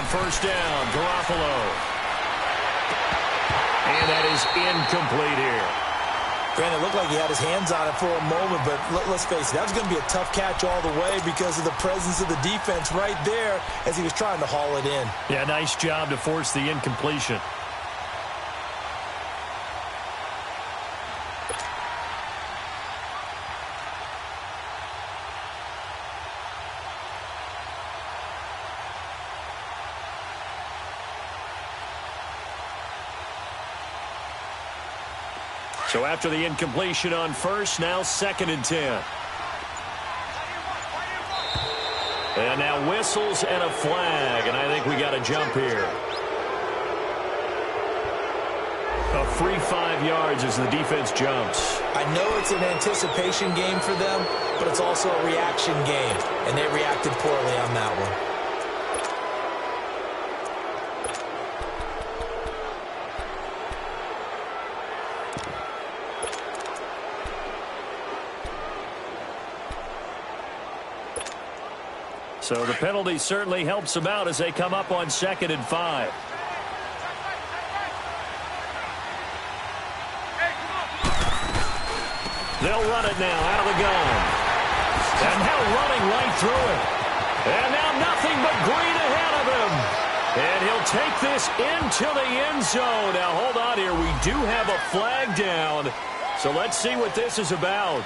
first down. Garoppolo. And that is incomplete here. Granted, it looked like he had his hands on it for a moment, but let's face it, that was going to be a tough catch all the way because of the presence of the defense right there as he was trying to haul it in. Yeah, nice job to force the incompletion. So after the incompletion on first, now 2nd and 10. And now whistles and a flag, and I think we got a jump here. A free 5 yards as the defense jumps. I know it's an anticipation game for them, but it's also a reaction game, and they reacted poorly on that one. So the penalty certainly helps them out as they come up on 2nd and 5. They'll run it now out of the gun. And now running right through it. And now nothing but green ahead of him. And he'll take this into the end zone. Now hold on here. We do have a flag down. So let's see what this is about.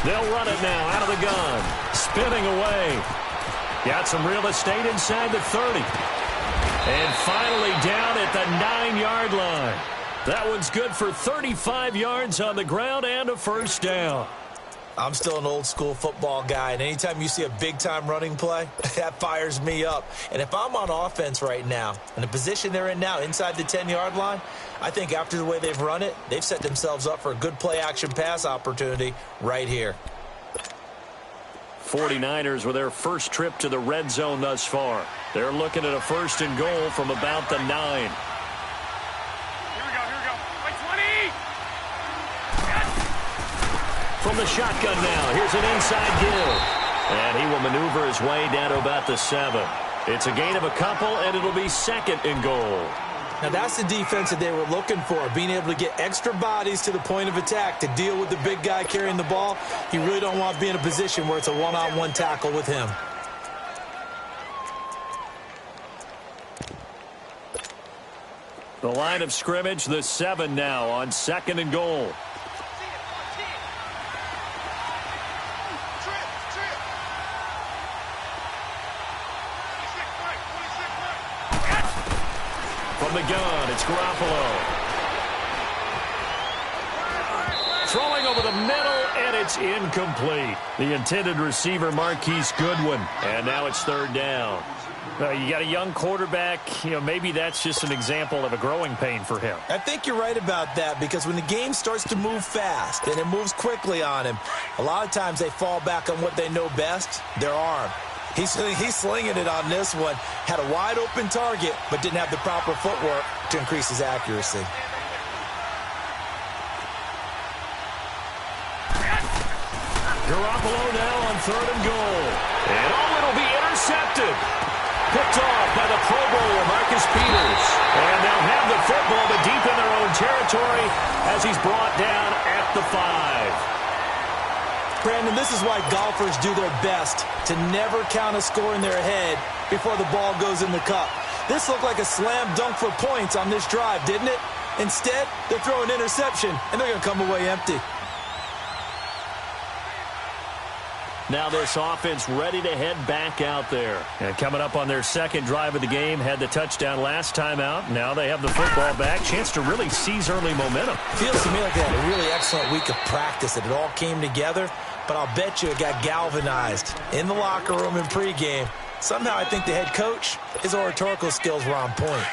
They'll run it now out of the gun. Spinning away. Got some real estate inside the 30. And finally down at the 9-yard line. That one's good for 35 yards on the ground and a first down. I'm still an old-school football guy, and anytime you see a big-time running play, that fires me up. And if I'm on offense right now, in the position they're in now, inside the 10-yard line, I think after the way they've run it, they've set themselves up for a good play-action pass opportunity right here. 49ers with their first trip to the red zone thus far. They're looking at a 1st and goal from about the 9. From the shotgun now, here's an inside give. And he will maneuver his way down to about the 7. It's a gain of a couple, and it'll be 2nd and goal. Now that's the defense that they were looking for, being able to get extra bodies to the point of attack to deal with the big guy carrying the ball. You really don't want to be in a position where it's a one-on-one tackle with him. The line of scrimmage, the 7 now on 2nd and goal. From the gun, it's Garoppolo. Throwing over the middle, and it's incomplete. The intended receiver, Marquise Goodwin. And now it's 3rd down. You got a young quarterback. Maybe that's just an example of a growing pain for him. I think you're right about that, because when the game starts to move fast and it moves quickly on him, a lot of times they fall back on what they know best, their arm. He's slinging it on this one. Had a wide-open target, but didn't have the proper footwork to increase his accuracy. Garoppolo now on 3rd and goal. And it'll be intercepted. Picked off by the Pro Bowler, Marcus Peters. And they'll have the football, but deep in their own territory as he's brought down at the 5. Brandon, this is why golfers do their best to never count a score in their head before the ball goes in the cup. This looked like a slam dunk for points on this drive, didn't it? Instead, they throw an interception, and they're going to come away empty. Now this offense ready to head back out there. And coming up on their second drive of the game, had the touchdown last time out. Now they have the football back. Chance to really seize early momentum. Feels to me like they had a really excellent week of practice. It all came together, but I'll bet you it got galvanized in the locker room in pregame. Somehow I think the head coach, his oratorical skills were on point.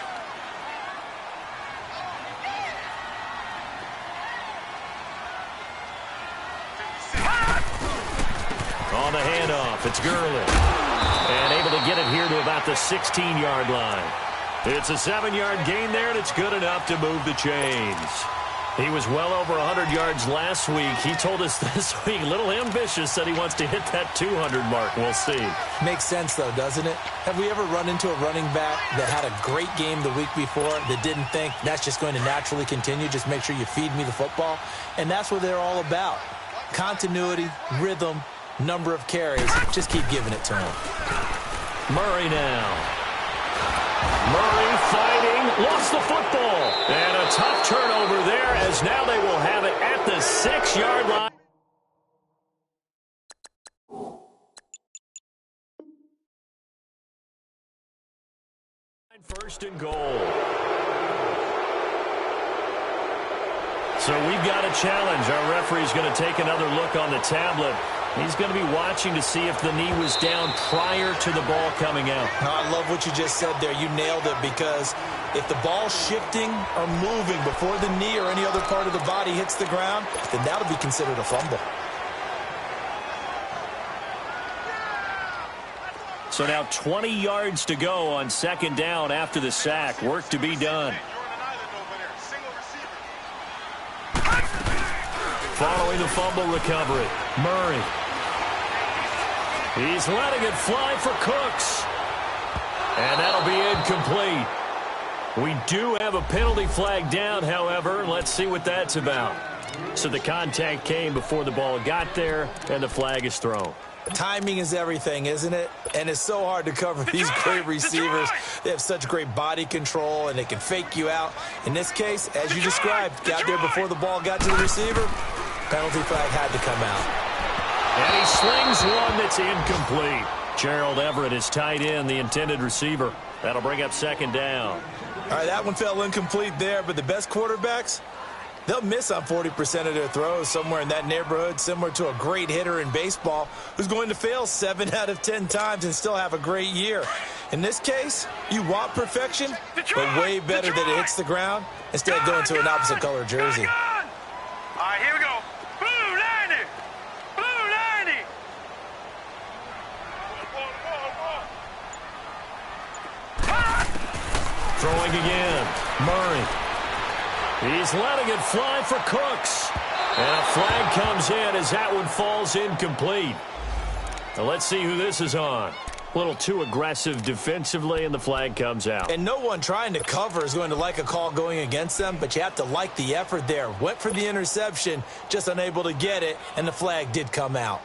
On the handoff, it's Gurley. And able to get it here to about the 16-yard line. It's a 7-yard gain there, and it's good enough to move the chains. He was well over 100 yards last week. He told us this week, a little ambitious, that he wants to hit that 200 mark. We'll see. Makes sense, though, doesn't it? Have we ever run into a running back that had a great game the week before that didn't think that's just going to naturally continue? Just make sure you feed me the football. And that's what they're all about. Continuity, rhythm, number of carries. Just keep giving it to him. Murray now. Murray fighting, lost the football. And a tough turnover there, as now they will have it at the 6-yard line. First and goal. So we've got a challenge. Our referee's going to take another look on the tablet. He's going to be watching to see if the knee was down prior to the ball coming out. I love what you just said there. You nailed it, because if the ball's shifting or moving before the knee or any other part of the body hits the ground, then that'll be considered a fumble. So now 20 yards to go on second down after the sack. Work to be done. Following the fumble recovery, Murray. He's letting it fly for Cooks. And that'll be incomplete. We do have a penalty flag down, however. Let's see what that's about. So the contact came before the ball got there, and the flag is thrown. Timing is everything, isn't it? And it's so hard to cover these great receivers. They have such great body control, and they can fake you out. In this case, as you described, got there before the ball got to the receiver. Penalty flag had to come out. And he slings one that's incomplete. Gerald Everett is tight end, the intended receiver. That'll bring up second down. All right, that one fell incomplete there, but the best quarterbacks, they'll miss on 40% of their throws, somewhere in that neighborhood, similar to a great hitter in baseball who's going to fail 7 out of 10 times and still have a great year. In this case, you want perfection, but way better that it hits the ground instead of going to an opposite color jersey. All right, here we go. Blue 90. Blue 90. Throwing again. Murray. He's letting it fly for Cooks. And a flag comes in as that one falls incomplete. Now let's see who this is on. A little too aggressive defensively, and the flag comes out. And no one trying to cover is going to like a call going against them, but you have to like the effort there. Went for the interception, just unable to get it, and the flag did come out.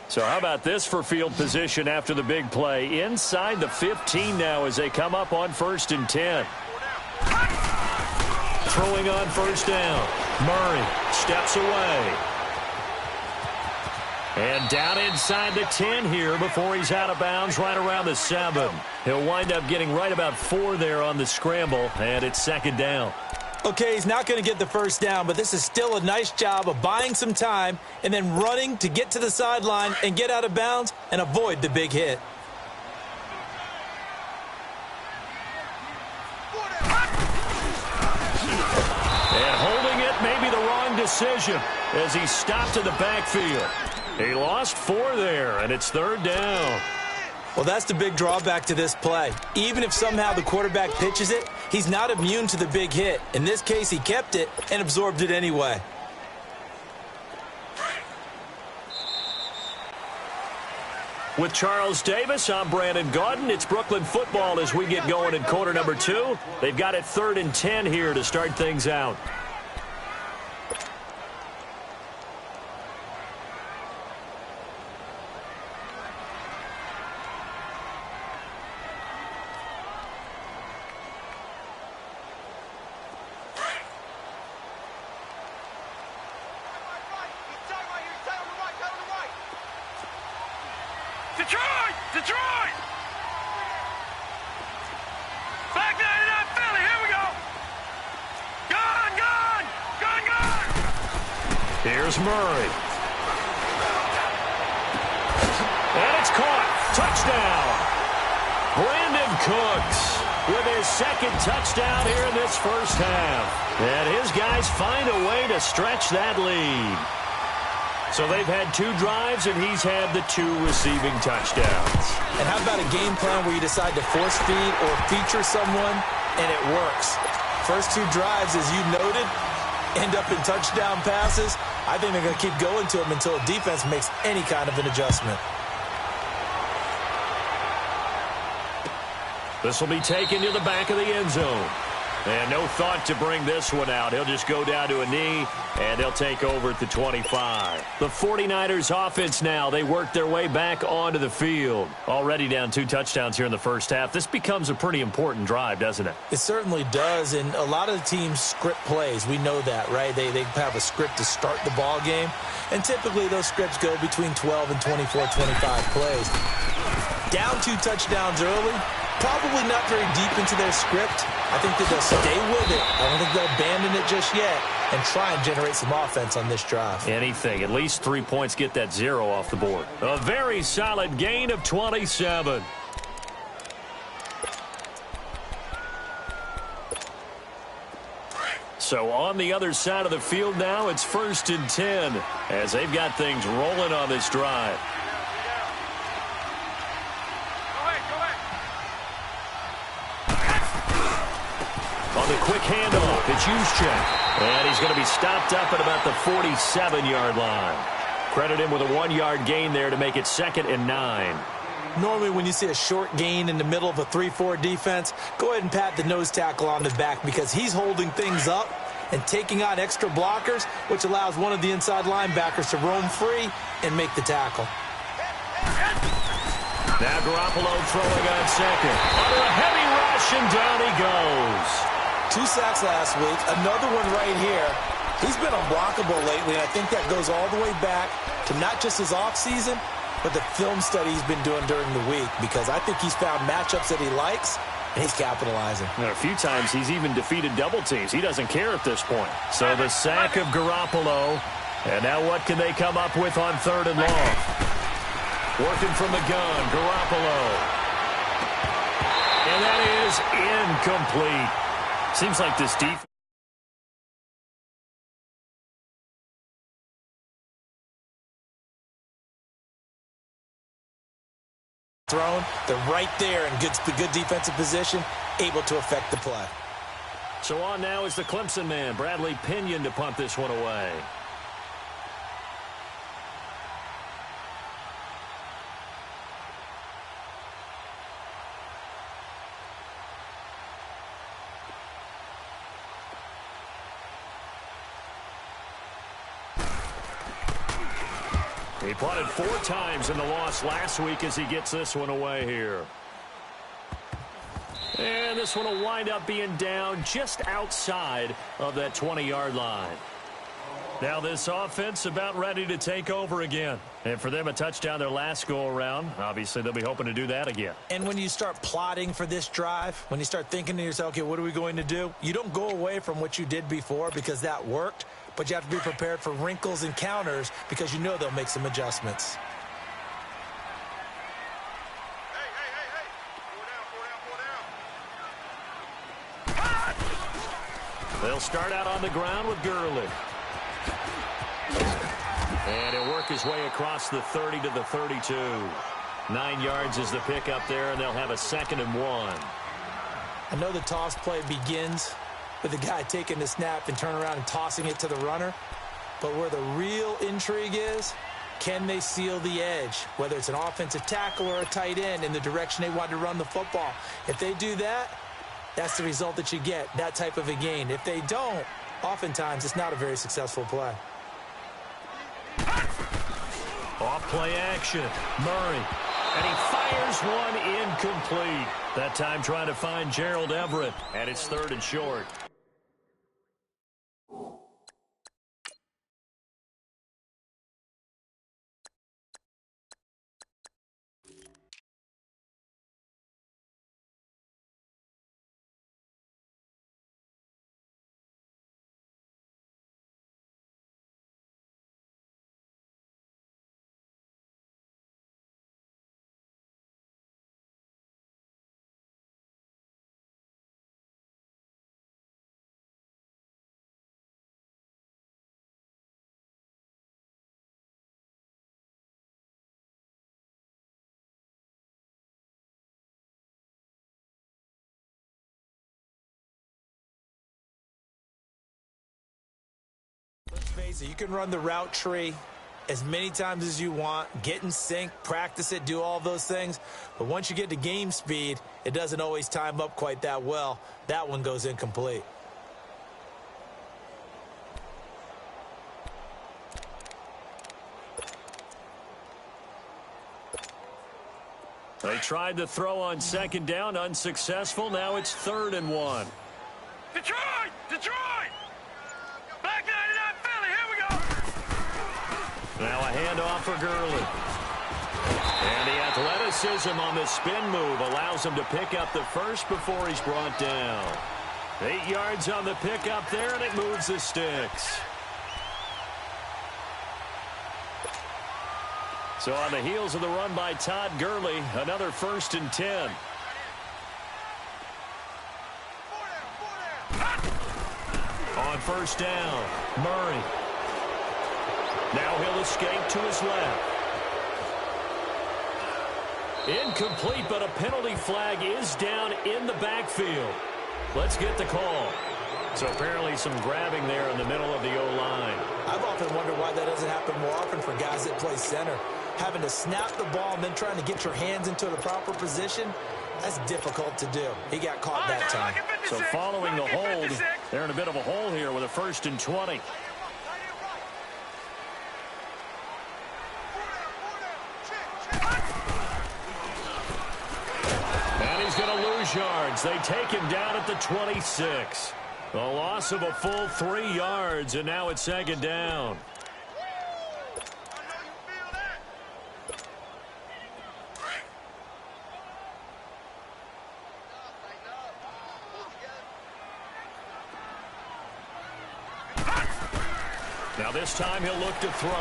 So how about this for field position after the big play? Inside the 15 now as they come up on 1st and 10. Throwing on first down. Murray steps away. And down inside the 10 here before he's out of bounds right around the 7. He'll wind up getting right about 4 there on the scramble, and it's second down. Okay, he's not going to get the first down, but this is still a nice job of buying some time and then running to get to the sideline and get out of bounds and avoid the big hit. And holding it may be the wrong decision as he stopped in the backfield. He lost 4 there, and it's 3rd down. Well, that's the big drawback to this play. Even if somehow the quarterback pitches it, he's not immune to the big hit. In this case, he kept it and absorbed it anyway. With Charles Davis, I'm Brandon Gaudin. It's Brooklyn football as we get going in quarter number 2. They've got it 3rd and 10 here to start things out. Detroit! Back 99 Philly, here we go! Gun! Here's Murray. And it's caught. Touchdown! Brandon Cooks with his 2nd touchdown here in this first half. And his guys find a way to stretch that lead. So they've had 2 drives, and he's had the 2 receiving touchdowns. And how about a game plan where you decide to force feed or feature someone, and it works? First 2 drives, as you noted, end up in touchdown passes. I think they're going to keep going to them until a defense makes any kind of an adjustment. This will be taken to the back of the end zone. And no thought to bring this one out. He'll just go down to a knee, and he'll take over at the 25. The 49ers offense now, they work their way back onto the field. Already down 2 touchdowns here in the first half. This becomes a pretty important drive, doesn't it? It certainly does, and a lot of the teams script plays. We know that, right? They have a script to start the ball game, and typically those scripts go between 12 and 24, 25 plays. Down 2 touchdowns early, probably not very deep into their script. I think that they'll stay with it. I don't think they'll abandon it just yet and try and generate some offense on this drive. Anything. At least 3 points, get that 0 off the board. A very solid gain of 27. So on the other side of the field now, it's 1st and 10 as they've got things rolling on this drive. On the quick handoff, it's Juszczyk. And he's going to be stopped up at about the 47-yard line. Credit him with a 1-yard gain there to make it 2nd and 9. Normally when you see a short gain in the middle of a 3-4 defense, go ahead and pat the nose tackle on the back because he's holding things up and taking on extra blockers, which allows one of the inside linebackers to roam free and make the tackle. Now Garoppolo throwing on 2nd. Under a heavy rush, and down he goes. 2 sacks last week, another one right here. He's been unblockable lately, and I think that goes all the way back to not just his offseason, but the film study he's been doing during the week, because I think he's found matchups that he likes, and he's capitalizing. And a few times he's even defeated double teams. He doesn't care at this point. So the sack of Garoppolo, and now what can they come up with on 3rd and long? Working from the gun, Garoppolo. And that is incomplete. Seems like this defense. Thrown, they're right there in good defensive position, able to affect the play. So on now is the Clemson man, Bradley Pinion, to punt this one away. He punted 4 times in the loss last week as he gets this one away here. And this one will wind up being down just outside of that 20-yard line. Now this offense about ready to take over again. And for them, a touchdown their last go-around. Obviously, they'll be hoping to do that again. And when you start plotting for this drive, when you start thinking to yourself, okay, what are we going to do? You don't go away from what you did before because that worked, but you have to be prepared for wrinkles and counters because you know they'll make some adjustments. They'll start out on the ground with Gurley. And he'll work his way across the 30 to the 32. 9 yards is the pickup there, and they'll have a 2nd and 1. I know the toss play begins with the guy taking the snap and turning around and tossing it to the runner. But where the real intrigue is, can they seal the edge, whether it's an offensive tackle or a tight end, in the direction they want to run the football? If they do that, that's the result that you get, that type of a gain. If they don't, oftentimes it's not a very successful play. Off play action. Murray. And he fires one incomplete. That time trying to find Gerald Everett. And it's 3rd and short. Let's face it, you can run the route tree as many times as you want, get in sync, practice it, do all those things. But once you get to game speed, it doesn't always time up quite that well. That one goes incomplete. They tried to throw on 2nd down, unsuccessful. Now it's 3rd and 1. Detroit! Detroit! Black 99 Philly, here we go! Now a handoff for Gurley. And the athleticism on the spin move allows him to pick up the first before he's brought down. 8 yards on the pickup there, and it moves the sticks. So on the heels of the run by Todd Gurley, another 1st and 10. On 1st down, Murray. Now he'll escape to his left. Incomplete, but a penalty flag is down in the backfield. Let's get the call. So apparently some grabbing there in the middle of the O-line. I've often wondered why that doesn't happen more often for guys that play center. Having to snap the ball and then trying to get your hands into the proper position, that's difficult to do. He got caught that time. So following the hold, they're in a bit of a hole here with a 1st and 20. And he's going to lose yards. They take him down at the 26. A loss of a full 3 yards, and now it's 2nd down. Now this time he'll look to throw.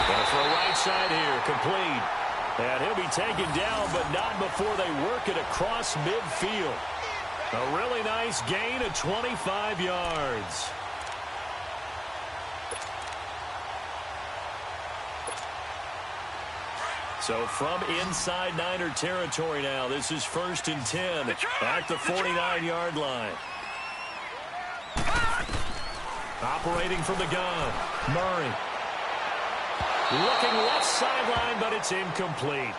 Going to throw right side here, complete. And he'll be taken down, but not before they work it across midfield. A really nice gain of 25 yards. So from inside Niner territory now, this is 1st and 10 at the 49-yard line. Operating from the gun, Murray. Looking left sideline, but it's incomplete.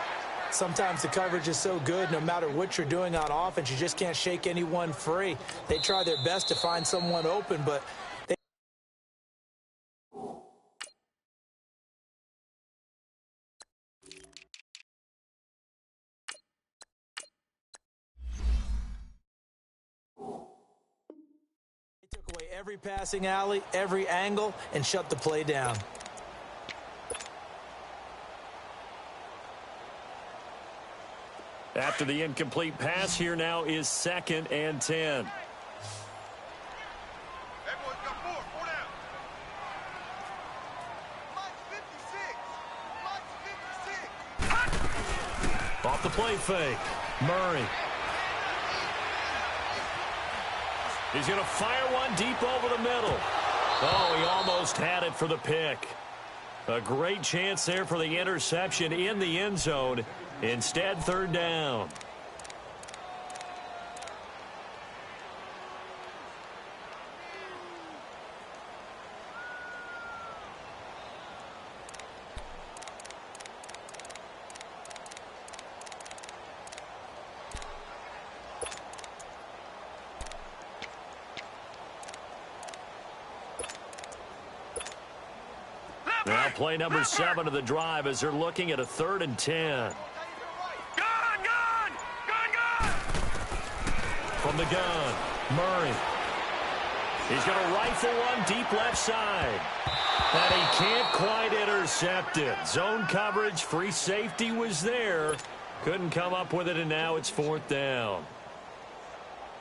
Sometimes the coverage is so good, no matter what you're doing on offense, you just can't shake anyone free. They try their best to find someone open, but they... took away every passing alley, every angle, and shut the play down. After the incomplete pass, here now is 2nd and 10. Everyone's got four down. Mike's 56. Off the play fake. Murray. He's going to fire one deep over the middle. Oh, he almost had it for the pick. A great chance there for the interception in the end zone. Instead, 3rd down. Now play number 7 of the drive as they're looking at a 3rd and 10. From the gun, Murray. He's going to rifle one deep left side. And he can't quite intercept it. Zone coverage, free safety was there. Couldn't come up with it, and now it's 4th down.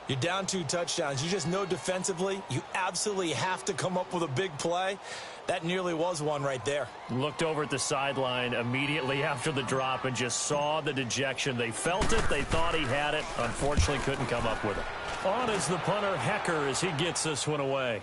You're down 2 touchdowns. You just know defensively you absolutely have to come up with a big play. That nearly was one right there. Looked over at the sideline immediately after the drop and just saw the dejection. They felt it. They thought he had it. Unfortunately, couldn't come up with it. On is the punter, Hecker, as he gets this one away.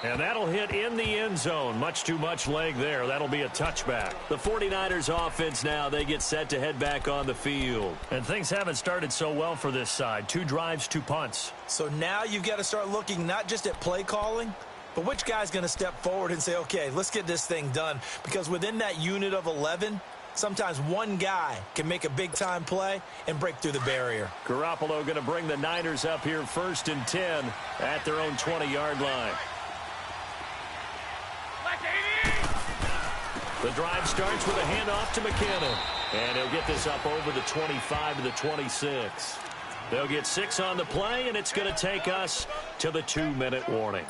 And that'll hit in the end zone. Much too much leg there. That'll be a touchback. The 49ers offense now, they get set to head back on the field. And things haven't started so well for this side. 2 drives, 2 punts. So now you've got to start looking not just at play calling, but which guy's going to step forward and say, okay, let's get this thing done. Because within that unit of 11, sometimes one guy can make a big-time play and break through the barrier. Garoppolo going to bring the Niners up here 1st and 10 at their own 20-yard line. The drive starts with a handoff to McKinnon. And he'll get this up over the 25 to the 26. They'll get 6 on the play, and it's going to take us to the 2-minute warning.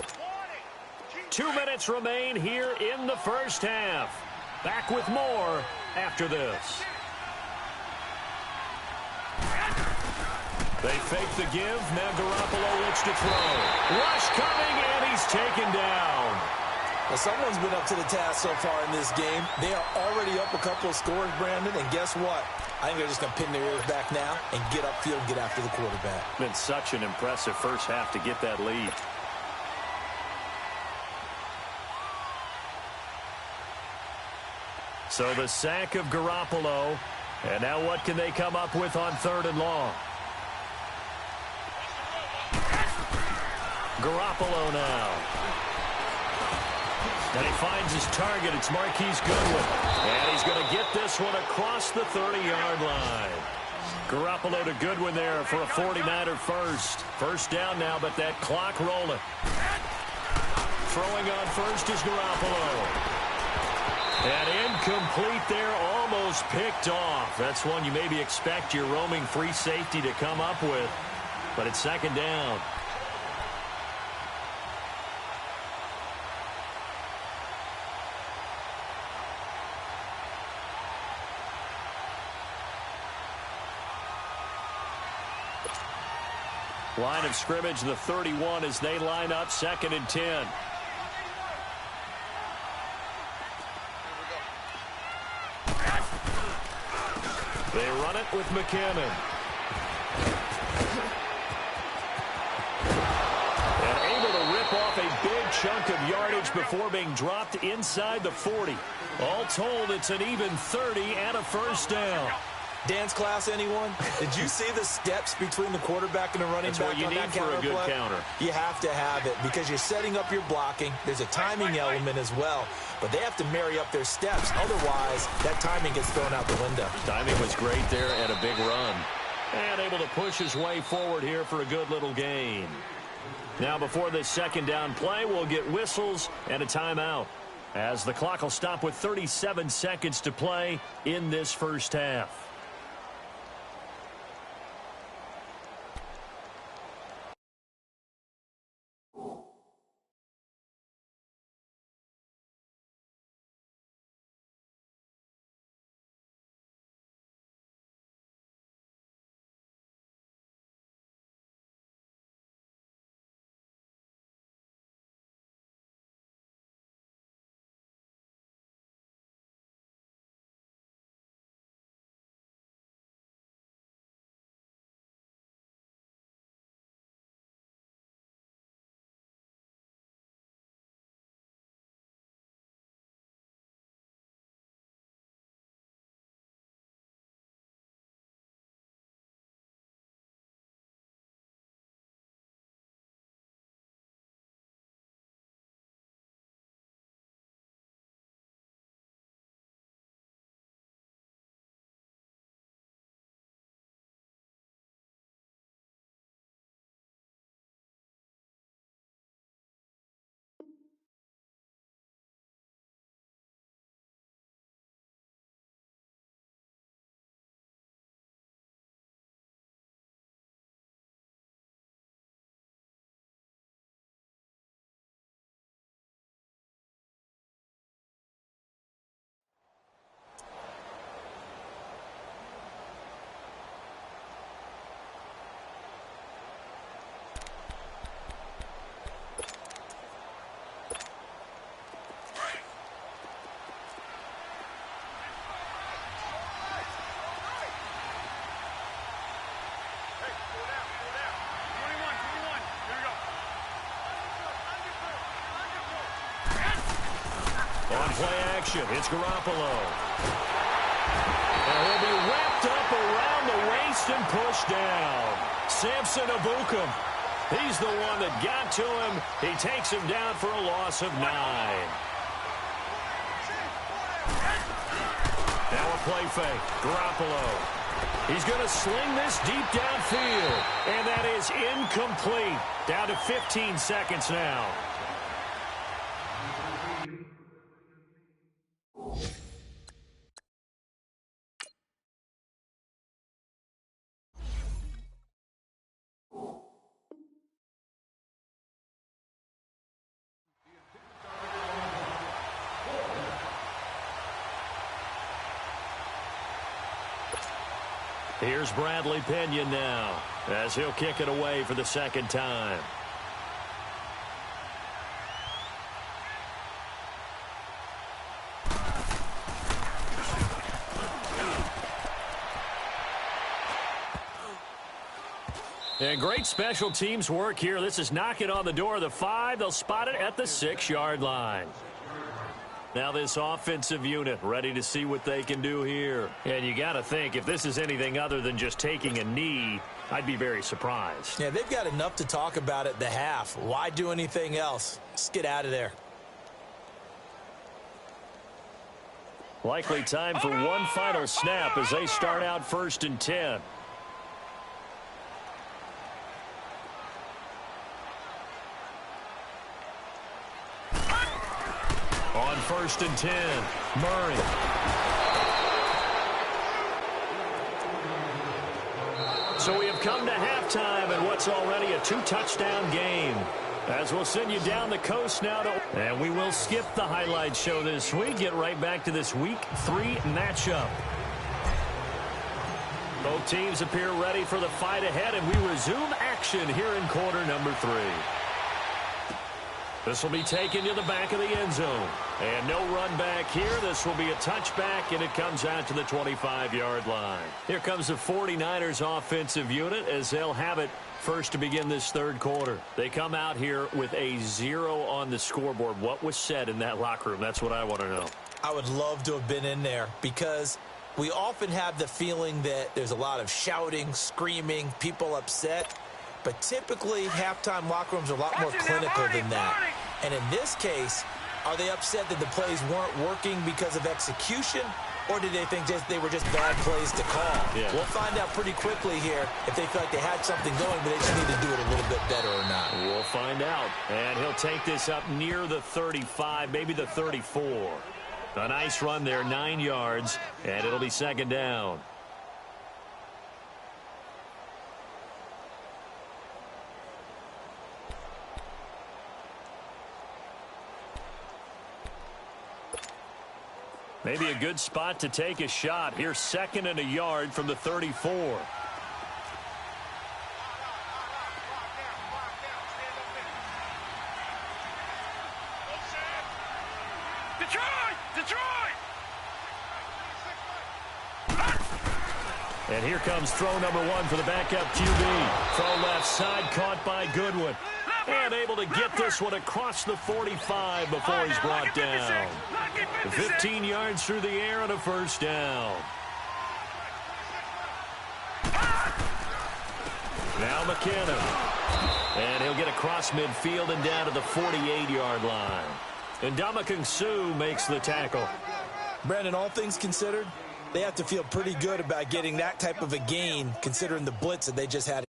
2 minutes remain here in the first half. Back with more after this. They fake the give. Now Garoppolo looks to throw. Rush coming, and he's taken down. Well, someone's been up to the task so far in this game. They are already up a couple of scores, Brandon, and guess what? I think they're just going to pin their ears back now and get upfield and get after the quarterback. Been such an impressive first half to get that lead. So the sack of Garoppolo. And now what can they come up with on 3rd and long? Garoppolo now. And he finds his target. It's Marquise Goodwin. And he's going to get this one across the 30-yard line. Garoppolo to Goodwin there for a 49er first. 1st down now, but that clock rolling. Throwing on first is Garoppolo. And incomplete there, almost picked off. That's one you maybe expect your roaming free safety to come up with. But it's 2nd down. Line of scrimmage, the 31 as they line up 2nd and 10. They run it with McKinnon. And able to rip off a big chunk of yardage before being dropped inside the 40. All told, it's an even 30 and a 1st down. Dance class, anyone? Did you see the steps between the quarterback and the running back on that counter play? That's what you need for a good counter. You have to have it because you're setting up your blocking. There's a timing element as well, but they have to marry up their steps. Otherwise, that timing gets thrown out the window. Timing was great there and a big run. And able to push his way forward here for a good little gain. Now before this 2nd down play, we'll get whistles and a timeout, as the clock will stop with 37 seconds to play in this first half. play action. It's Garoppolo. And he'll be wrapped up around the waist and pushed down. Samson Ebukam. He's the one that got to him. He takes him down for a loss of 9. Now a play fake. Garoppolo. He's going to sling this deep downfield. And that is incomplete. Down to 15 seconds now. Here's Bradley Pinion now, as he'll kick it away for the second time. And great special teams work here. This is knocking on the door of the 5. They'll spot it at the 6-yard line. Now this offensive unit ready to see what they can do here. And you got to think, if this is anything other than just taking a knee, I'd be very surprised. Yeah, they've got enough to talk about at the half. Why do anything else? Just get out of there. Likely time for one final snap as they start out 1st and 10. On 1st and 10, Murray. So we have come to halftime in what's already a 2-touchdown game. As we'll send you down the coast now. And we will skip the highlight show this week. Get right back to this Week 3 matchup. Both teams appear ready for the fight ahead, and we resume action here in quarter number 3. This will be taken to the back of the end zone. And no run back here. This will be a touchback, and it comes out to the 25-yard line. Here comes the 49ers offensive unit as they'll have it first to begin this third quarter. They come out here with a 0 on the scoreboard. What was said in that locker room? That's what I want to know. I would love to have been in there because we often have the feeling that there's a lot of shouting, screaming, people upset. But typically, halftime locker rooms are a lot more clinical than that. And in this case, are they upset that the plays weren't working because of execution? Or did they think they were just bad plays to call? Yeah. We'll find out pretty quickly here if they feel like they had something going, but they just need to do it a little bit better or not. We'll find out. And he'll take this up near the 35, maybe the 34. A nice run there, 9 yards, and it'll be second down. Maybe a good spot to take a shot. Here's 2nd and a yard from the 34. Detroit! And here comes throw number 1 for the backup QB. Throw left side, caught by Goodwin. And able to get this one across the 45 before he's brought down. 15 yards through the air and a first down. Now McKinnon. And he'll get across midfield and down to the 48-yard line. And Ndamukong Suh makes the tackle. Brandon, all things considered, they have to feel pretty good about getting that type of a gain considering the blitz that they just had.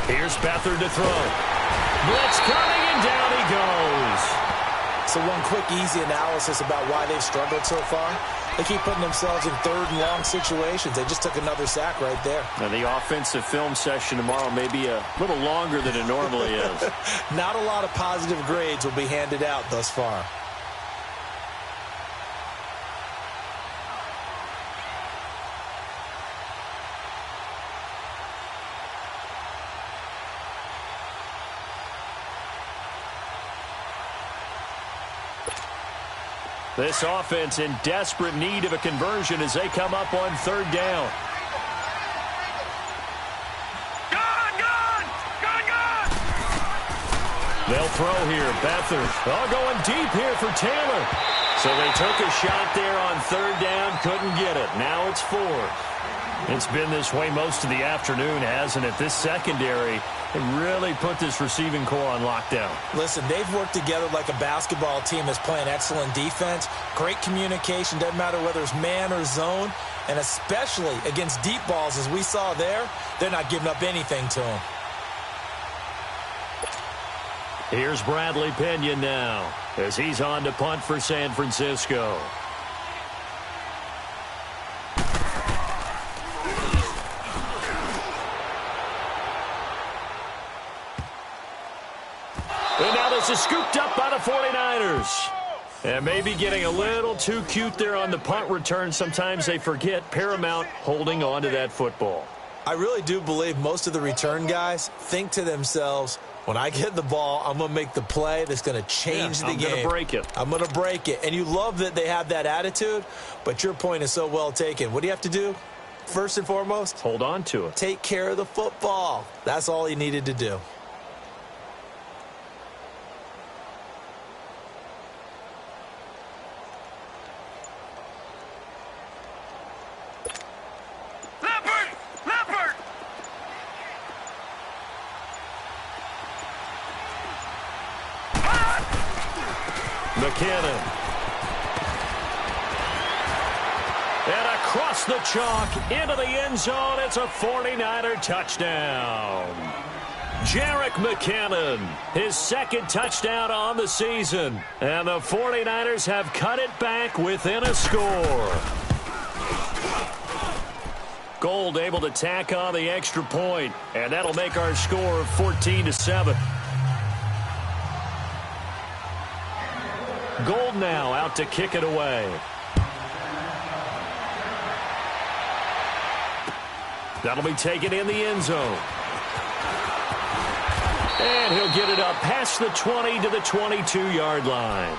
Here's Beathard to throw. Blitz coming, and down he goes. So one quick, easy analysis about why they've struggled so far. They keep putting themselves in 3rd and long situations. They just took another sack right there. Now the offensive film session tomorrow may be a little longer than it normally is. Not a lot of positive grades will be handed out thus far. This offense in desperate need of a conversion as they come up on third down. They'll throw here. Beathard. Going deep here for Taylor. So they took a shot there on third down. Couldn't get it. Now it's fourth. It's been this way most of the afternoon, hasn't it? This secondary really put this receiving core on lockdown. Listen, they've worked together like a basketball team that's playing excellent defense. Great communication. Doesn't matter whether it's man or zone. And especially against deep balls, as we saw there, they're not giving up anything to them. Here's Bradley Pena now as he's on to punt for San Francisco. And now this is scooped up by the 49ers. And maybe getting a little too cute there on the punt return. Sometimes they forget Paramount holding on to that football. I really do believe most of the return guys think to themselves, when I get the ball, I'm going to make the play that's going to change the game. I'm going to break it. I'm going to break it. And you love that they have that attitude, but your point is so well taken. What do you have to do? First and foremost, hold on to it. Take care of the football. That's all he needed to do. McKinnon. And across the chalk into the end zone. It's a 49er touchdown. Jerick McKinnon, his second touchdown on the season. And the 49ers have cut it back within a score. Gold able to tack on the extra point, and that'll make our score 14-7. Gold now out to kick it away. That'll be taken in the end zone. And he'll get it up past the 20 to the 22-yard line.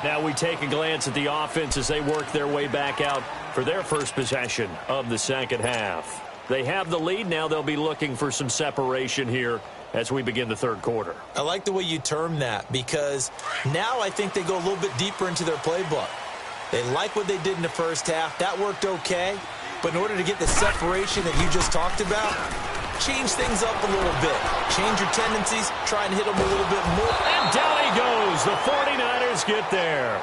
Now we take a glance at the offense as they work their way back out for their first possession of the second half. They have the lead. Now they'll be looking for some separation here as we begin the third quarter. I like the way you term that, because now I think they go a little bit deeper into their playbook. They like what they did in the first half. That worked okay. But in order to get the separation that you just talked about, change things up a little bit. Change your tendencies. Try and hit them a little bit more. And down he goes. The 49ers get there.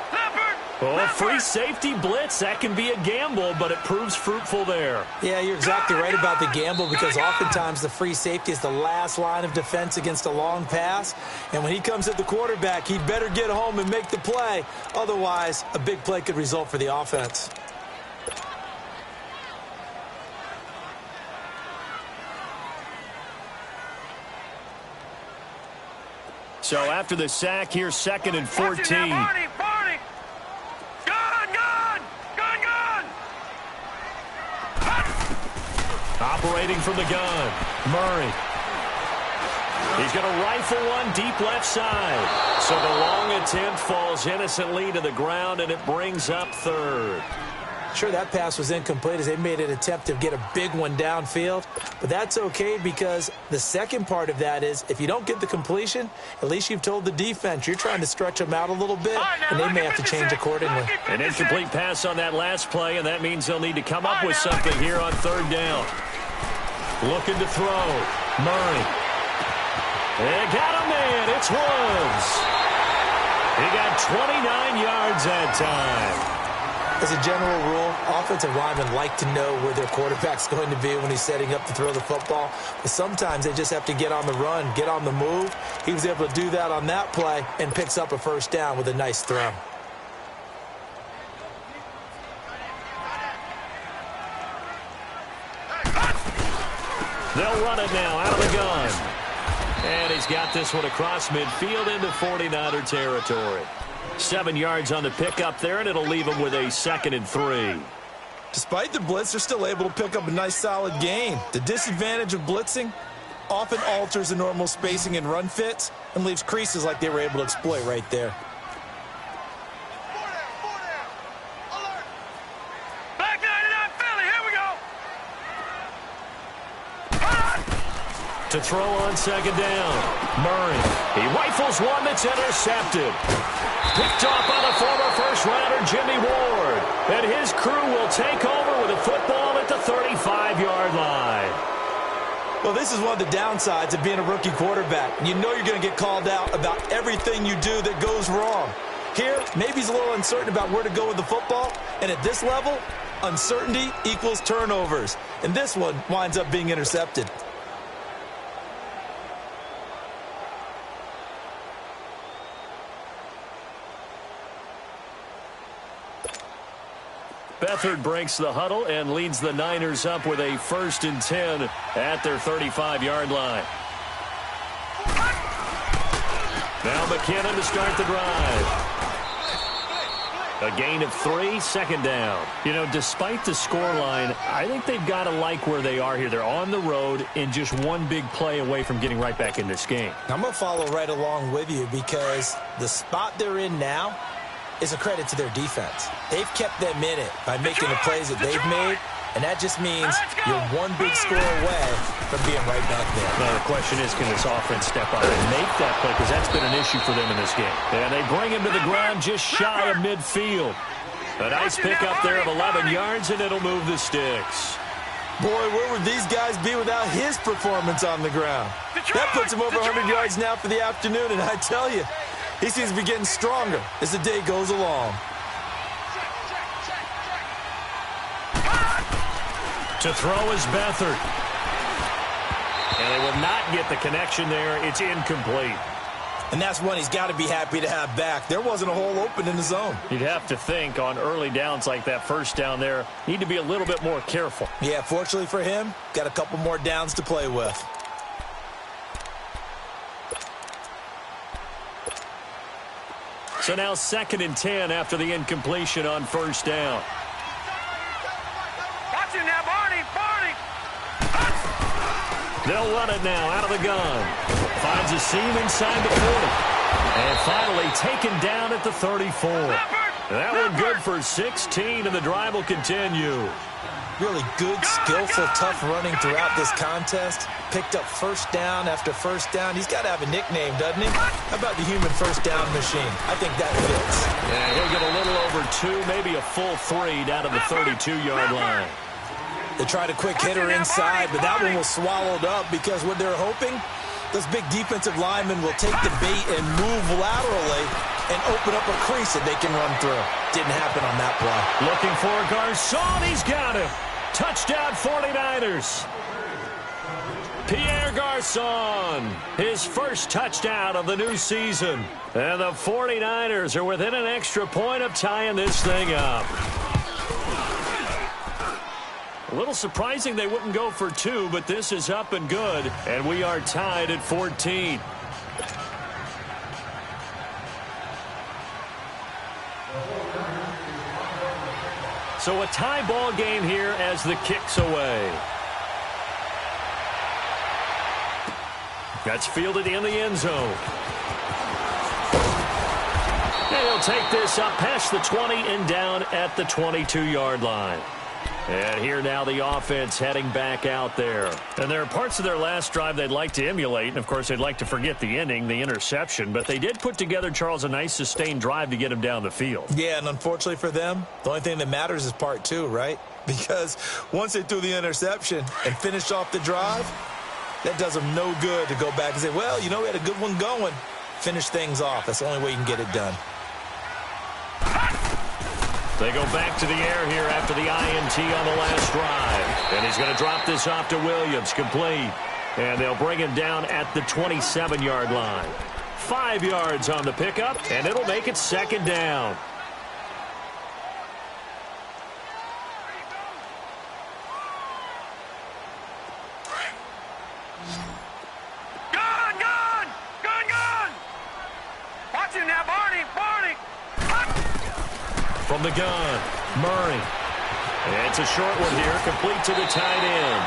Oh, free safety blitz. That can be a gamble, but it proves fruitful there. Yeah, you're exactly right about the gamble, because oftentimes the free safety is the last line of defense against a long pass. And when he comes at the quarterback, he'd better get home and make the play. Otherwise, a big play could result for the offense. So after the sack, here's 2nd and 14. Operating from the gun, Murray. He's going to rifle one deep left side. So the long attempt falls innocently to the ground, and it brings up third. Sure, that pass was incomplete as they made an attempt to get a big one downfield. But that's okay, because the second part of that is if you don't get the completion, at least you've told the defense you're trying to stretch them out a little bit, and they may have to change accordingly. An incomplete pass on that last play, and that means they'll need to come up with something here on third down. Looking to throw. Murray. They got a man. It's Woods. He got 29 yards that time. As a general rule, offensive linemen like to know where their quarterback's going to be when he's setting up to throw the football. But sometimes they just have to get on the run, get on the move. He was able to do that on that play and picks up a first down with a nice throw. They'll run it now out of the gun. And he's got this one across midfield into 49er territory. 7 yards on the pickup there, and it'll leave him with a 2nd and 3. Despite the blitz, they're still able to pick up a nice solid gain. The disadvantage of blitzing often alters the normal spacing and run fits and leaves creases like they were able to exploit right there. To throw on second down. Murray. He rifles one that's intercepted. Picked off by the former first-rounder Jimmy Ward. And his crew will take over with a football at the 35-yard line. Well, this is one of the downsides of being a rookie quarterback. You know you're going to get called out about everything you do that goes wrong. Here, maybe he's a little uncertain about where to go with the football. And at this level, uncertainty equals turnovers. And this one winds up being intercepted. Beathard breaks the huddle and leads the Niners up with a 1st and 10 at their 35-yard line. Now McKinnon to start the drive. A gain of 3, second down. You know, despite the scoreline, I think they've got to like where they are here. They're on the road and just one big play away from getting right back in this game. I'm going to follow right along with you because the spot they're in now is a credit to their defense. They've kept them in it by making the plays that they've made, and that just means you're one big score away from being right back there. Now, the question is, can this offense step up and make that play? Because that's been an issue for them in this game. And they bring him to the ground just shy of midfield. A nice pickup there of 11 yards, and it'll move the sticks. Boy, where would these guys be without his performance on the ground? That puts him over 100 yards now for the afternoon, and I tell you, he seems to be getting stronger as the day goes along. To throw is Beathard. And they will not get the connection there. It's incomplete. And that's one he's got to be happy to have back. There wasn't a hole open in the zone. You'd have to think on early downs like that first down there, need to be a little bit more careful. Yeah, fortunately for him, got a couple more downs to play with. So now 2nd and 10 after the incompletion on first down. Watch it now, Barney. They'll run it now out of the gun. Finds a seam inside the 40. And finally taken down at the 34. That one good for 16, and the drive will continue. Really good, skillful, tough running throughout this contest. Picked up first down after first down. He's got to have a nickname, doesn't he? How about the human first down machine? I think that fits. Yeah, he'll get a little over 2, maybe a full 3 down to the 32-yard line. They tried a quick hitter inside, but that one was swallowed up because what they're hoping, those big defensive linemen will take the bait and move laterally and open up a crease that they can run through. Didn't happen on that play. Looking for Garcon. He's got him. Touchdown 49ers. Pierre Garcon, his first touchdown of the new season. And the 49ers are within an extra point of tying this thing up. A little surprising they wouldn't go for 2, but this is up and good. And we are tied at 14. So a tie ball game here as the kick's away. That's fielded in the end zone. And he'll take this up past the 20 and down at the 22-yard line. And here now the offense heading back out there. And there are parts of their last drive they'd like to emulate. And, of course, they'd like to forget the ending, the interception. But they did put together, Charles, a nice sustained drive to get him down the field. Yeah, and unfortunately for them, the only thing that matters is part 2, right? Because once they threw the interception and finished off the drive, that does them no good to go back and say, well, you know, we had a good one going. Finish things off. That's the only way you can get it done. They go back to the air here after the INT on the last drive. And he's going to drop this off to Williams, complete. And they'll bring him down at the 27-yard line. 5 yards on the pickup, and it'll make it 2nd down. Gun! Watch it now, Barney! From the gun, Murray. It's a short one here, complete to the tight end.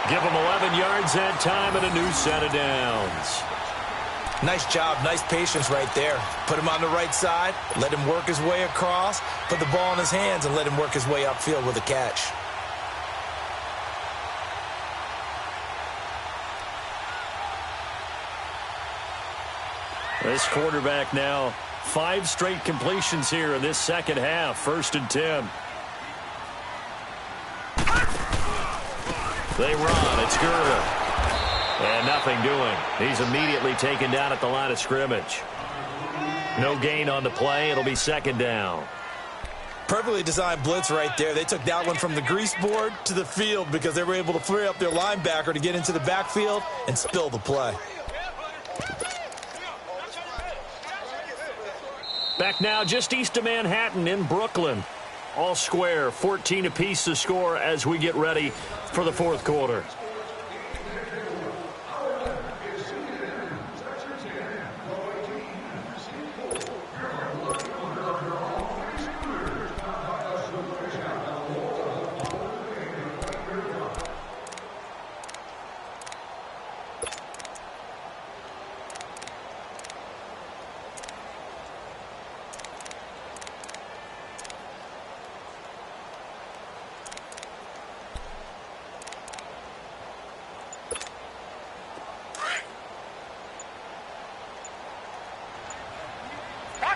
Give him 11 yards that time and a new set of downs. Nice job, nice patience right there. Put him on the right side, let him work his way across, put the ball in his hands, and let him work his way upfield with a catch. This quarterback now 5 straight completions here in this second half. 1st and 10. They run. It's Gurley. And nothing doing. He's immediately taken down at the line of scrimmage. No gain on the play. It'll be 2nd down. Perfectly designed blitz right there. They took that one from the grease board to the field because they were able to free up their linebacker to get into the backfield and spill the play. Back now just east of Manhattan in Brooklyn. All square, 14 apiece to score as we get ready for the 4th quarter.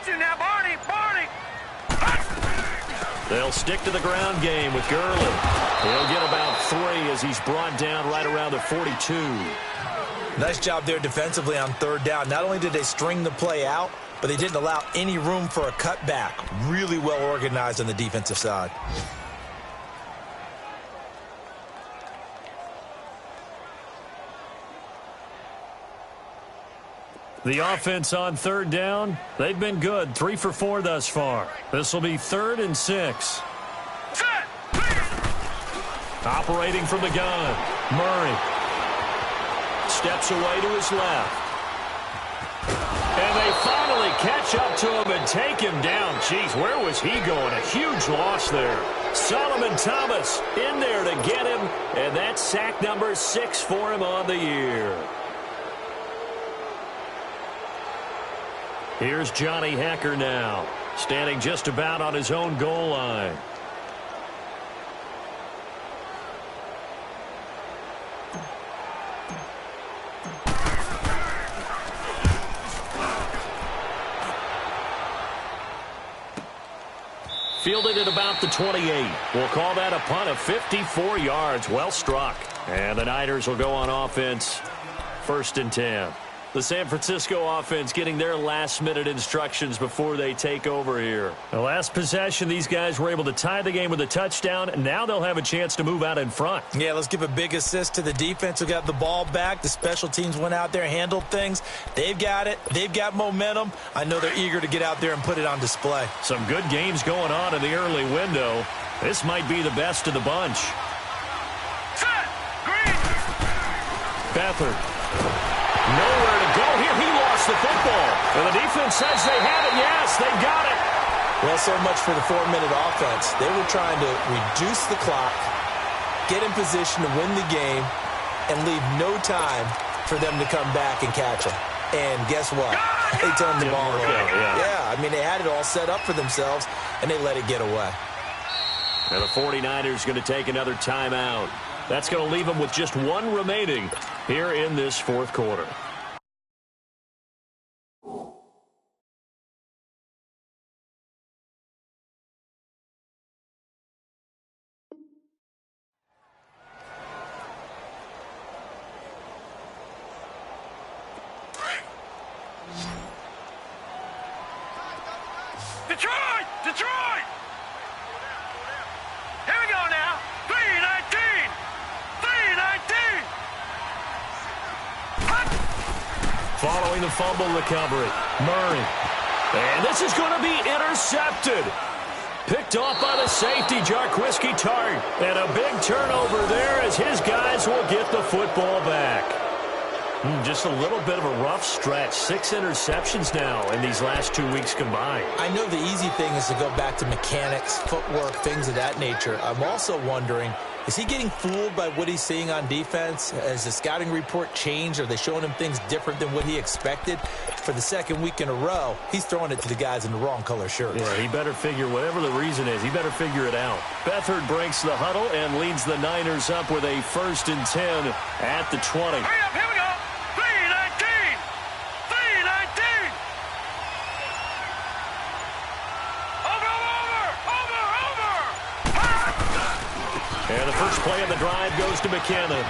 Now, Barney! They'll stick to the ground game with Gurley. He'll get about 3 as he's brought down right around the 42. Nice job there defensively on 3rd down. Not only did they string the play out, but they didn't allow any room for a cutback. Really well organized on the defensive side. The offense on 3rd down, they've been good. 3 for 4 thus far. This will be 3rd and 6. Operating from the gun, Murray. Steps away to his left. And they finally catch up to him and take him down. Jeez, where was he going? A huge loss there. Solomon Thomas in there to get him, and that's sack number 6 for him on the year. Here's Johnny Hekker now, standing just about on his own goal line. Fielded at about the 28. We'll call that a punt of 54 yards. Well struck. And the Niners will go on offense. 1st and 10. The San Francisco offense getting their last-minute instructions before they take over here. The last possession, these guys were able to tie the game with a touchdown, and now they'll have a chance to move out in front. Yeah, let's give a big assist to the defense who got the ball back. The special teams went out there, handled things. They've got it. They've got momentum. I know they're eager to get out there and put it on display. Some good games going on in the early window. This might be the best of the bunch. Beathard. Nowhere to go here. He lost the football. And the defense says they have it. Yes, they got it. Well, so much for the 4-minute offense. They were trying to reduce the clock, get in position to win the game, and leave no time for them to come back and catch them. And guess what? They turned the ball over. Yeah, I mean, they had it all set up for themselves, and they let it get away. And the 49ers going to take another timeout. That's going to leave them with just 1 remaining here in this 4th quarter. Detroit! Here we go now. 3-19. Following the fumble recovery, Murray. And this is going to be intercepted. Picked off by the safety, Jarquiski Tart. And a big turnover there as his guys will get the football back. Just a little bit of a rough stretch. 6 interceptions now in these last 2 weeks combined. I know the easy thing is to go back to mechanics, footwork, things of that nature. I'm also wondering, is he getting fooled by what he's seeing on defense? Has the scouting report changed? Are they showing him things different than what he expected? For the 2nd week in a row, he's throwing it to the guys in the wrong color shirts. Yeah, he better figure, whatever the reason is, he better figure it out. Beathard breaks the huddle and leads the Niners up with a 1st and 10 at the 20. Hurry up, here we go. 3-19. And the first play of the drive goes to McKinnon.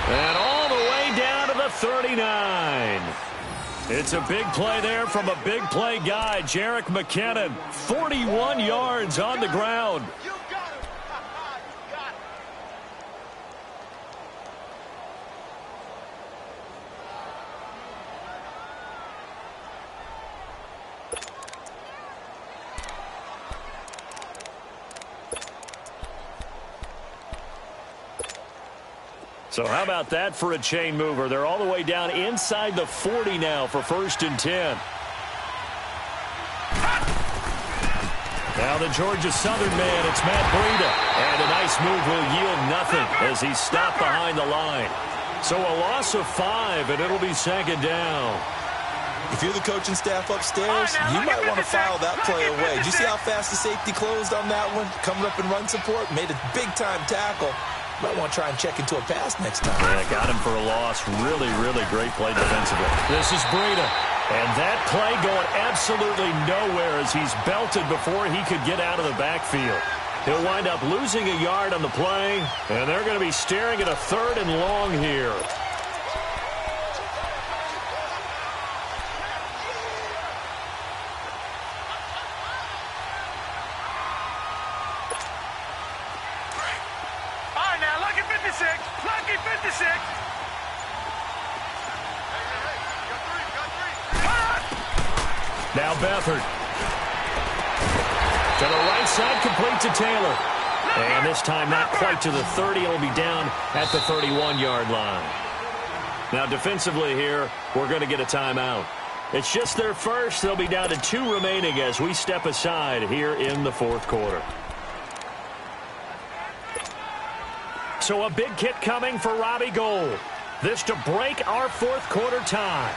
And all the way down to the 39. It's a big play there from a big play guy, Jerick McKinnon. 41 yards on the ground. So how about that for a chain mover? They're all the way down inside the 40 now for 1st and 10. Now the Georgia Southern man, it's Matt Breida. And a nice move will yield nothing as he's stopped behind the line. So a loss of 5, and it'll be 2nd down. If you're the coaching staff upstairs, you might want to file that play away. Did you see how fast the safety closed on that one? Coming up in run support, made a big-time tackle. Might want to try and check into a pass next time. Yeah, got him for a loss. Really, really great play defensively. This is Breida. And that play going absolutely nowhere as he's belted before he could get out of the backfield. He'll wind up losing a yard on the play, and they're going to be staring at a 3rd and long here. Now Beathard. To the right side, complete to Taylor. And this time not quite to the 30. It'll be down at the 31-yard line. Now defensively here, we're going to get a timeout. It's just their first. They'll be down to 2 remaining as we step aside here in the 4th quarter. So a big kick coming for Robbie Gould. This to break our 4th quarter tie.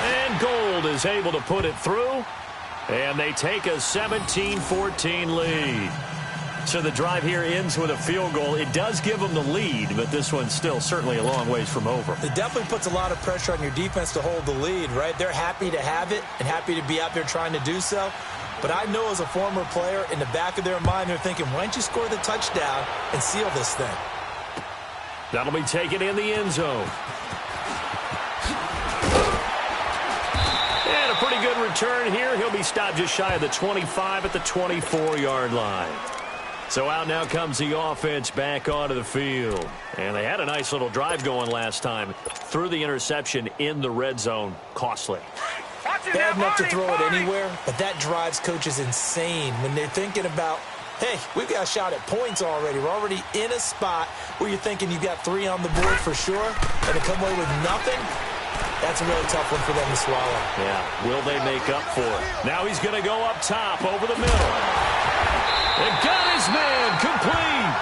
And Gould is able to put it through. And they take a 17-14 lead. So the drive here ends with a field goal. It does give them the lead, but this one's still certainly a long ways from over. It definitely puts a lot of pressure on your defense to hold the lead, right? They're happy to have it and happy to be out there trying to do so. But I know as a former player, in the back of their mind, they're thinking, why don't you score the touchdown and seal this thing? That'll be taken in the end zone. And a pretty good return here. He'll be stopped just shy of the 25 at the 24-yard line. So out now comes the offense back onto the field. And they had a nice little drive going last time. Threw the interception in the red zone. Costly. Bad enough to throw it anywhere, but that drives coaches insane when they're thinking about, hey, we've got a shot at points already. We're already in a spot where you're thinking you've got 3 on the board for sure, and to come away with nothing, that's a really tough one for them to swallow. Yeah, will they make up for it? Now he's going to go up top over the middle. And got his man complete.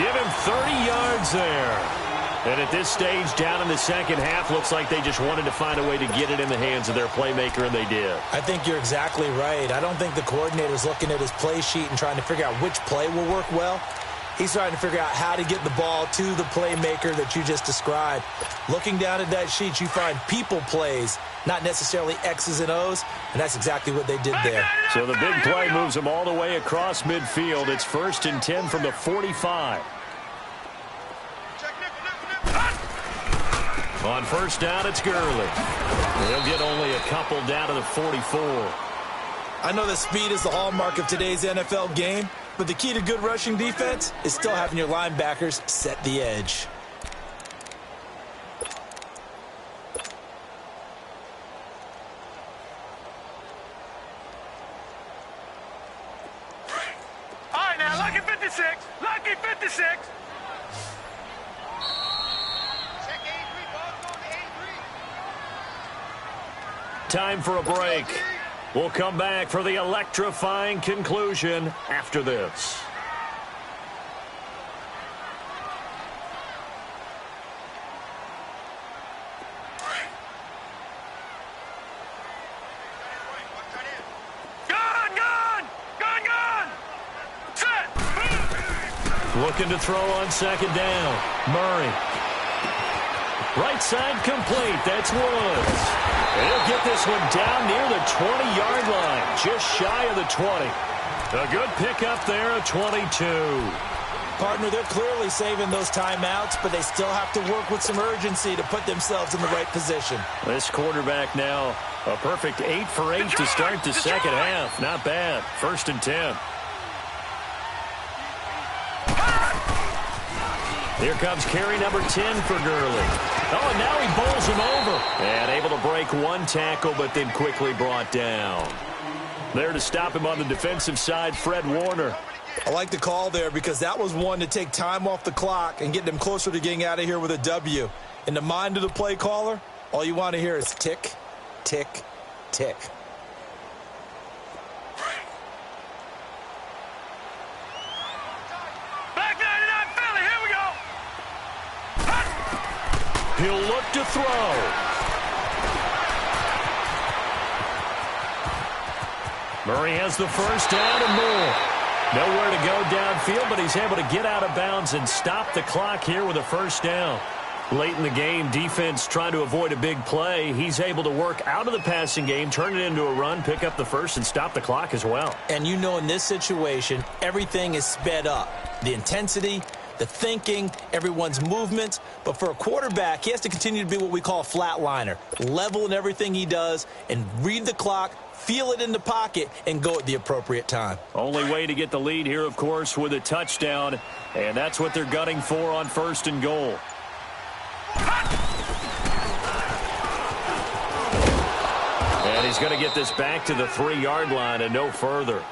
Give him 30 yards there. And at this stage, down in the second half, looks like they just wanted to find a way to get it in the hands of their playmaker, and they did. I think you're exactly right. I don't think the coordinator's looking at his play sheet and trying to figure out which play will work well. He's trying to figure out how to get the ball to the playmaker that you just described. Looking down at that sheet, you find people plays, not necessarily X's and O's, and that's exactly what they did there. So the big play moves them all the way across midfield. It's 1st and 10 from the 45. On first down, it's Gurley. He'll get only a couple down to the 44. I know that speed is the hallmark of today's NFL game, but the key to good rushing defense is still having your linebackers set the edge. All right, now, lucky 56. Lucky 56. Time for a break. We'll come back for the electrifying conclusion after this. Gun! Set! Looking to throw on second down. Murray. Right side complete. That's Woods. And he'll get this one down near the 20-yard line, just shy of the 20. A good pickup there of 22. Partner, they're clearly saving those timeouts, but they still have to work with some urgency to put themselves in the right position. This quarterback now, a perfect 8 for 8 to start the second half. Not bad. 1st and 10. Here comes carry number 10 for Gurley. Oh, and now he bowls him over. And able to break one tackle, but then quickly brought down. There to stop him on the defensive side, Fred Warner. I like the call there because that was one to take time off the clock and get them closer to getting out of here with a W. In the mind of the play caller, all you want to hear is tick, tick, tick. Back 99 Philly, here we go. He'll look to throw. Murray has the first down and more. Nowhere to go downfield, but he's able to get out of bounds and stop the clock here with a first down. Late in the game, defense trying to avoid a big play. He's able to work out of the passing game, turn it into a run, pick up the first, and stop the clock as well. And you know in this situation, everything is sped up. The intensity, the thinking, everyone's movement. But for a quarterback, he has to continue to be what we call a flatliner. Level in everything he does and read the clock, feel it in the pocket, and go at the appropriate time. Only way to get the lead here, of course, with a touchdown. And that's what they're gunning for on 1st and goal. And he's going to get this back to the 3-yard line and no further.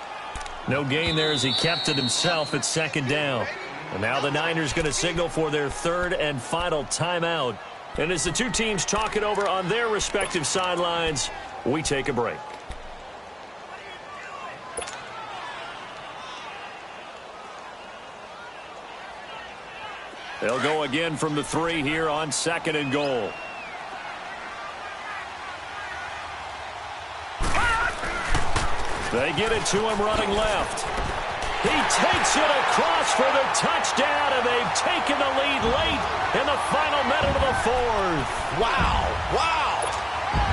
No gain there as he kept it himself at 2nd down. And now the Niners going to signal for their 3rd and final timeout. And as the two teams talk it over on their respective sidelines, we take a break. They'll go again from the 3 here on 2nd and goal. They get it to him running left. He takes it across for the touchdown, and they've taken the lead late in the final minute of the 4th. Wow, wow,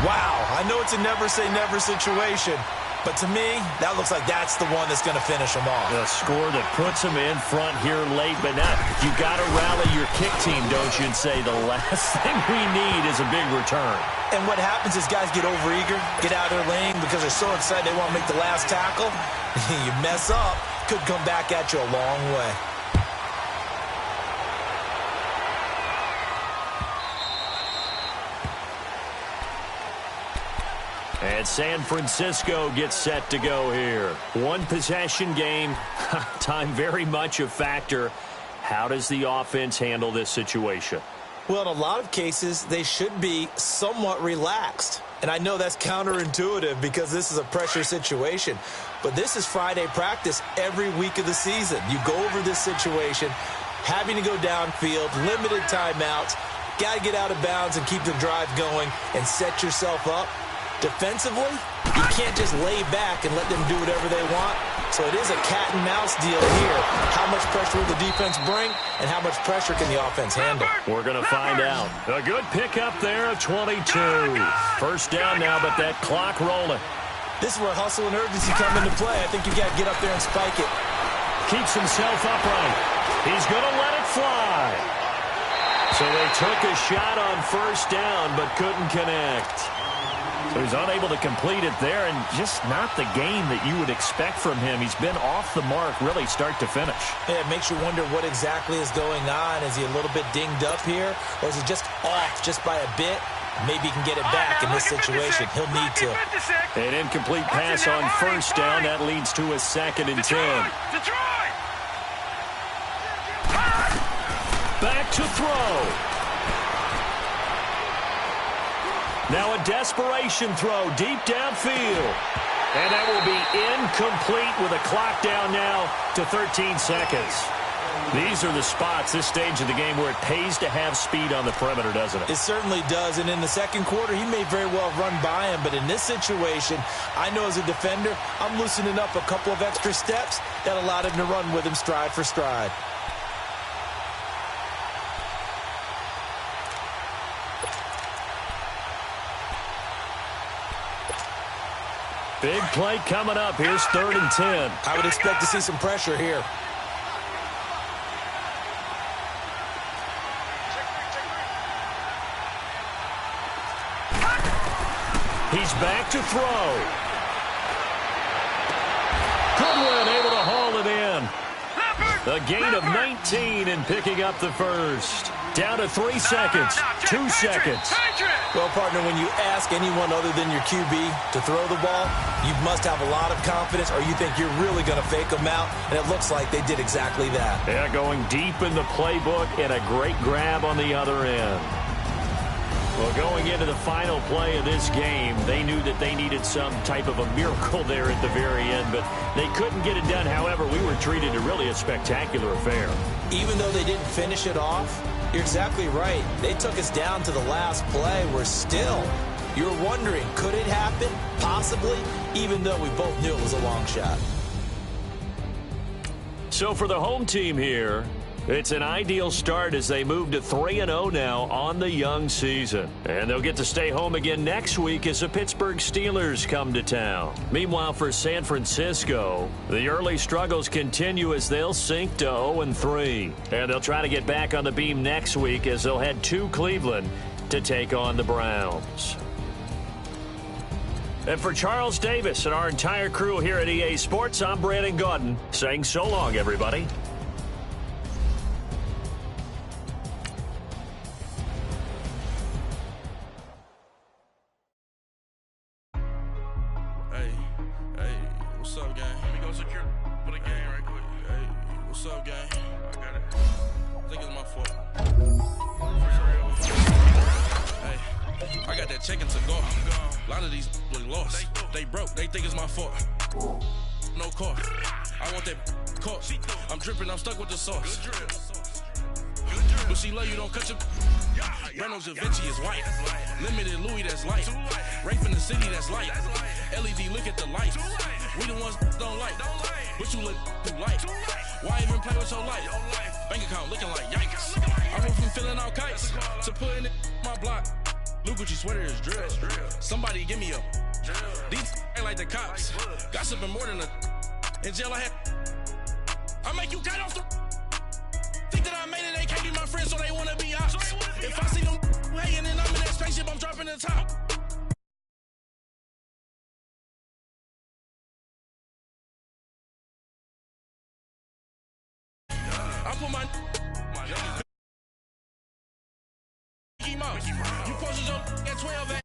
wow. I know it's a never-say-never situation, but to me, that looks like that's the one that's going to finish them off. The score that puts them in front here late, but now you got to rally your kick team, don't you, and say the last thing we need is a big return. And what happens is guys get overeager, get out of their lane because they're so excited they want to make the last tackle. You mess up, could come back at you a long way. And San Francisco gets set to go here. One possession game, time very much a factor. How does the offense handle this situation? Well, in a lot of cases, they should be somewhat relaxed. And I know that's counterintuitive because this is a pressure situation. But this is Friday practice every week of the season. You go over this situation, having to go downfield, limited timeouts, got to get out of bounds and keep the drive going and set yourself up. Defensively, you can't just lay back and let them do whatever they want. So it is a cat and mouse deal here. How much pressure will the defense bring and how much pressure can the offense handle? We're going to find out. A good pickup there of 22. First down now, but that clock rolling. This is where hustle and urgency come into play. I think you got to get up there and spike it. Keeps himself upright. He's going to let it fly. So they took a shot on first down, but couldn't connect. So he's unable to complete it there, and just not the game that you would expect from him. He's been off the mark, really, start to finish. Yeah, it makes you wonder what exactly is going on. Is he a little bit dinged up here, or is he just off just by a bit? Maybe he can get it back in this situation. He'll need to. An incomplete pass on first down. That leads to a 2nd and 10. Detroit! Back to throw. Now a desperation throw deep downfield. And that will be incomplete with a clock down now to 13 seconds. These are the spots, this stage of the game, where it pays to have speed on the perimeter, doesn't it? It certainly does. And in the second quarter, he may very well run by him. But in this situation, I know as a defender, I'm loosening up a couple of extra steps that allowed him to run with him stride for stride. Big play coming up. Here's 3rd and 10. I would expect to see some pressure here. He's back to throw. Goodwin able to haul it in. A gain of 19 and picking up the first. Down to 3 seconds. 2 seconds. Well, partner, when you ask anyone other than your QB to throw the ball, you must have a lot of confidence or you think you're really going to fake them out, and it looks like they did exactly that. Yeah, going deep in the playbook and a great grab on the other end. Well, going into the final play of this game, they knew that they needed some type of a miracle there at the very end, but they couldn't get it done. However, we were treated to really a spectacular affair. Even though they didn't finish it off, you're exactly right. They took us down to the last play. You're wondering, could it happen? Possibly, even though we both knew it was a long shot. So for the home team here, it's an ideal start as they move to 3-0 now on the young season. And they'll get to stay home again next week as the Pittsburgh Steelers come to town. Meanwhile, for San Francisco, the early struggles continue as they'll sink to 0-3. And they'll try to get back on the beam next week as they'll head to Cleveland to take on the Browns. And for Charles Davis and our entire crew here at EA Sports, I'm Brandon Gaudin saying so long, everybody. What's up, gang? Let me go secure for the game right quick. Hey, what's up, gang? I got it. I think it's my fault. Hey, I got that check to go. A lot of these look lost. They broke. They think it's my fault. No car. I want that caught. I'm dripping. I'm stuck with the sauce. But she love you, don't cut your. Reynolds Da Vinci is white. Limited Louis, that's light. Rape in the city, that's light. LED, look at the lights. We the ones don't like. But you look too light. Why even play with your life? Bank account looking like yikes. I went from filling out kites to putting it in my block. Blue Gucci sweater is drill. Somebody give me a. These ain't like the cops. Gossiping more than a. In jail I had. I make you cut off the. Think that I made it, they can't be my friends, so they wanna be ops. If I see them hanging and I'm in that spaceship, I'm dropping the top. I put my Mickey Mouse. You posted your at 12